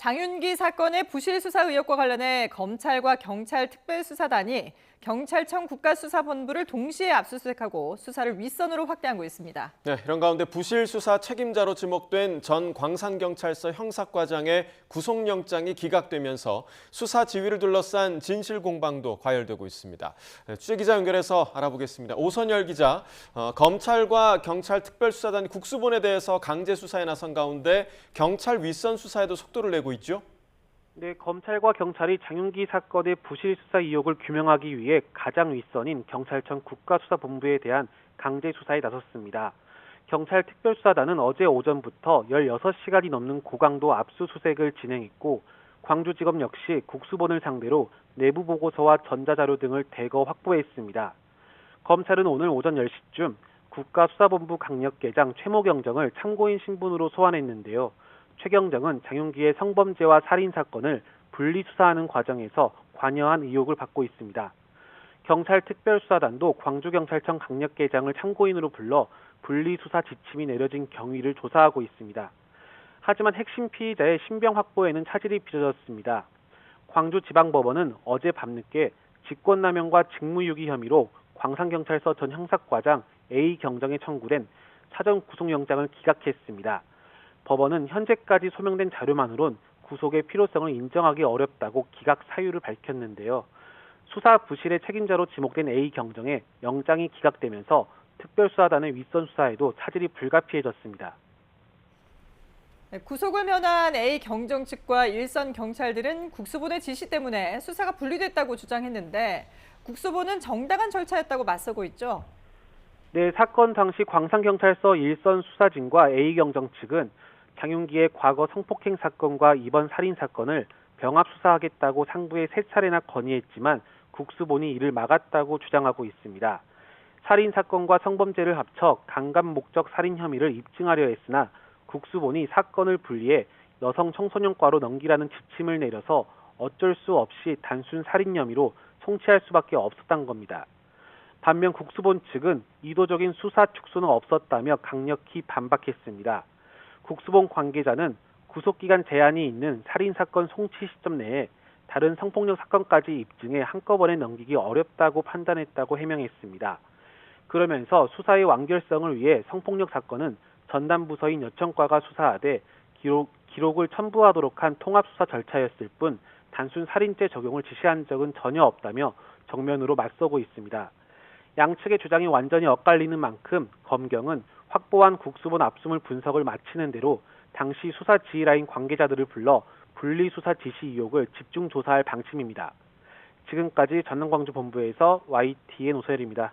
장윤기 사건의 부실 수사 의혹과 관련해 검찰과 경찰 특별수사단이 경찰청 국가수사본부를 동시에 압수수색하고 수사를 윗선으로 확대하고 있습니다. 네, 이런 가운데 부실 수사 책임자로 지목된 전 광산경찰서 형사과장의 구속영장이 기각되면서 수사 지휘를 둘러싼 진실 공방도 과열되고 있습니다. 네, 취재기자 연결해서 알아보겠습니다. 오선열 기자, 검찰과 경찰 특별수사단 국수본에 대해서 강제 수사에 나선 가운데 경찰 윗선 수사에도 속도를 내고 있죠? 네, 검찰과 경찰이 장윤기 사건의 부실 수사 의혹을 규명하기 위해 가장 윗선인 경찰청 국가수사본부에 대한 강제 수사에 나섰습니다. 경찰 특별수사단은 어제 오전부터 16시간이 넘는 고강도 압수수색을 진행했고 광주지검 역시 국수본을 상대로 내부 보고서와 전자자료 등을 대거 확보했습니다. 검찰은 오늘 오전 10시쯤 국가수사본부 강력계장 최모 경정을 참고인 신분으로 소환했는데요. 최 경정은 장윤기의 성범죄와 살인 사건을 분리수사하는 과정에서 관여한 의혹을 받고 있습니다. 경찰 특별수사단도 광주경찰청 강력계장을 참고인으로 불러 분리수사 지침이 내려진 경위를 조사하고 있습니다. 하지만 핵심 피의자의 신병 확보에는 차질이 빚어졌습니다. 광주지방법원은 어제 밤늦게 직권남용과 직무유기 혐의로 광산경찰서 전 형사과장 A 경정에 청구된 사전 구속영장을 기각했습니다. 법원은 현재까지 소명된 자료만으론 구속의 필요성을 인정하기 어렵다고 기각 사유를 밝혔는데요. 수사 부실의 책임자로 지목된 A 경정의 영장이 기각되면서 특별수사단의 윗선 수사에도 차질이 불가피해졌습니다. 구속을 면한 A 경정 측과 일선 경찰들은 국수본의 지시 때문에 수사가 분리됐다고 주장했는데 국수본은 정당한 절차였다고 맞서고 있죠. 네, 사건 당시 광산경찰서 일선 수사진과 A 경정 측은 장윤기의 과거 성폭행 사건과 이번 살인 사건을 병합 수사하겠다고 상부에 3차례나 건의했지만 국수본이 이를 막았다고 주장하고 있습니다. 살인 사건과 성범죄를 합쳐 강간 목적 살인 혐의를 입증하려 했으나 국수본이 사건을 분리해 여성 청소년과로 넘기라는 지침을 내려서 어쩔 수 없이 단순 살인 혐의로 송치할 수밖에 없었던 겁니다. 반면 국수본 측은 의도적인 수사 축소는 없었다며 강력히 반박했습니다. 국수본 관계자는 구속기간 제한이 있는 살인사건 송치 시점 내에 다른 성폭력 사건까지 입증해 한꺼번에 넘기기 어렵다고 판단했다고 해명했습니다. 그러면서 수사의 완결성을 위해 성폭력 사건은 전담 부서인 여청과가 수사하되 기록을 첨부하도록 한 통합수사 절차였을 뿐 단순 살인죄 적용을 지시한 적은 전혀 없다며 정면으로 맞서고 있습니다. 양측의 주장이 완전히 엇갈리는 만큼 검경은 확보한 국수본 압수물 분석을 마치는 대로 당시 수사 지휘라인 관계자들을 불러 분리수사 지시 의혹을 집중 조사할 방침입니다. 지금까지 전남광주 본부에서 YTN 오소열입니다.